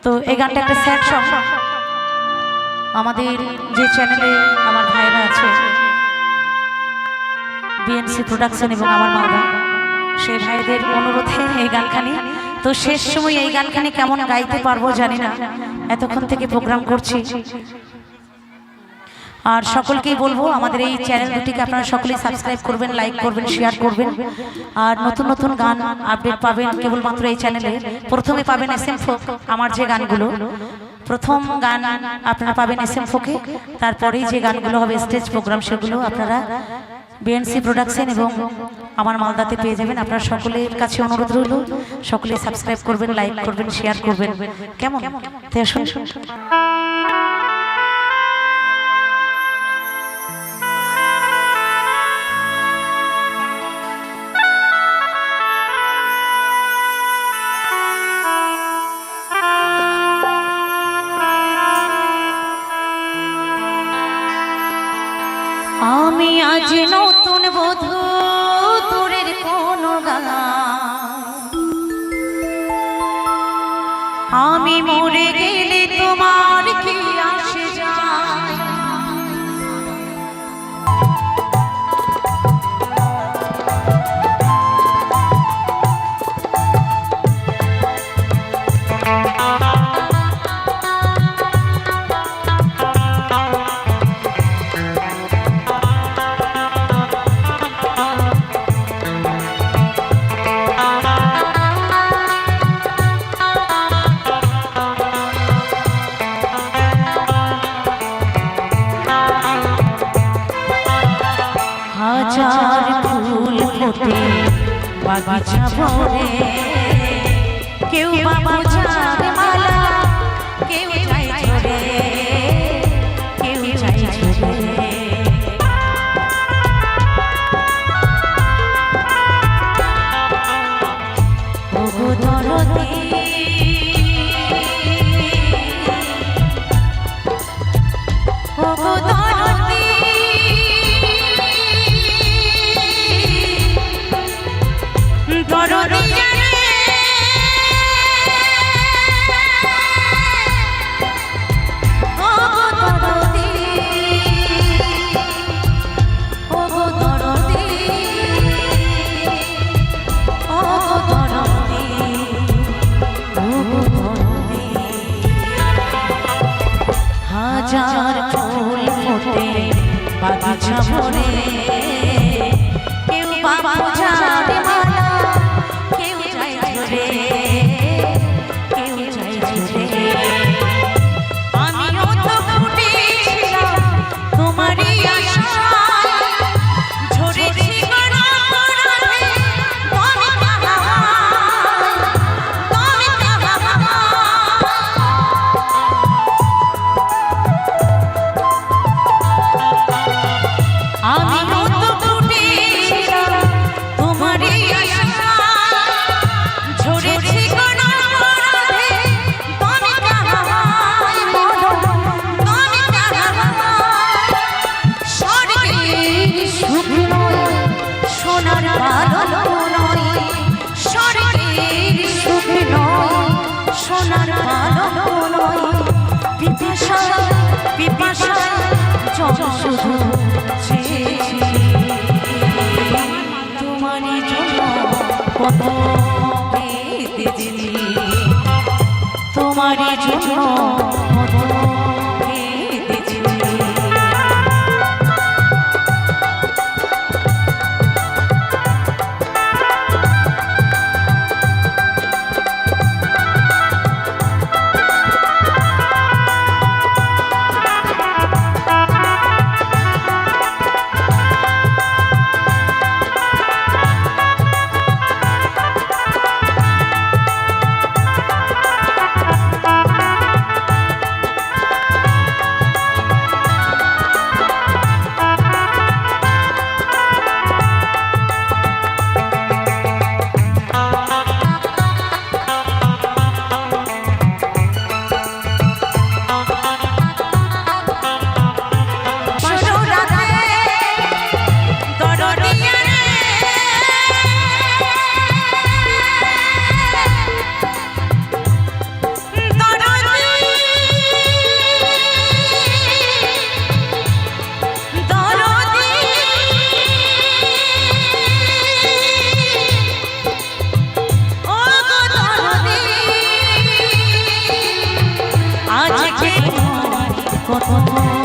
তো এই গানটা একটা স্যাড সং। আমাদের যে চ্যানেলে আমার ভাইরা আছে বিএনসি প্রোডাকশন এবং আমার মালদা, সেই ভাইদের অনুরোধে এই গানখানি। তো শেষ সময় এই গানখানি কেমন গাইতে পারবো জানি না, এতক্ষণ থেকে প্রোগ্রাম করছি। আর সকলকেই বলবো আমাদের এই চ্যানেল দুটিকে আপনারা সকলেই সাবস্ক্রাইব করবেন, লাইক করবেন, শেয়ার করবেন। আর নতুন নতুন গান আপডেট পাবেন কেবলমাত্র এই চ্যানেলে। প্রথমে পাবেন এস এম ফোক, আমার যে গানগুলো প্রথম গান আপনারা পাবেন এস এম ফোকে। তারপরেই যে গানগুলো হবে স্টেজ প্রোগ্রাম সেগুলো আপনারা বিএনসি প্রোডাকশন এবং আমার মালদাতে পেয়ে যাবেন। আপনারা সকলের কাছে অনুরোধ রইল, সকলে সাবস্ক্রাইব করবেন, লাইক করবেন, শেয়ার করবেন। কেমন? আমি আজ নতুন বধূ, দূরের কোন গান, আমি মরে গেলে তোমার কি আসে যায়? হাজার ফুল ফোটে বাগিচা ভরে, কেউ বা বোঝার মালা, কেউ যায় ঝরে, কেউ যায় ঝরে। ওগো দরদী, ওগো দরদী, দরদী জানে ওগো দরদী, ওগো দরদী, ওগো দরদী, ওগো দরদী। হাজার ফুল ফোটে বাগিচা ভরে, কেউ বা বোঝার মালা, কেউ যায় ঝরে, কেউ যায় ঝরে। আমিও তো ফুটেছিলাম তোমারই আশায়, ঝরেছি গড়াগড়াতে তুমি কাহায়, তুমি কাহায়। আমিও তো ফুটেছিলাম তোমারই আশায়, ঝরেছি গড়াগড়াতে তুমি কাহায়, বলো তুমি কাহায়। স্বর্গের সুখ নয়, সোনার বাদল নয়, স্বর্গের সুখ নয়, সোনার বাদল নয়। পিপাসায় পিপাসায় জল শুধু চেয়েছি, তোমারই জন্য কত কেঁদেছি, তোমারই জন্য কত কেঁদেছি। কত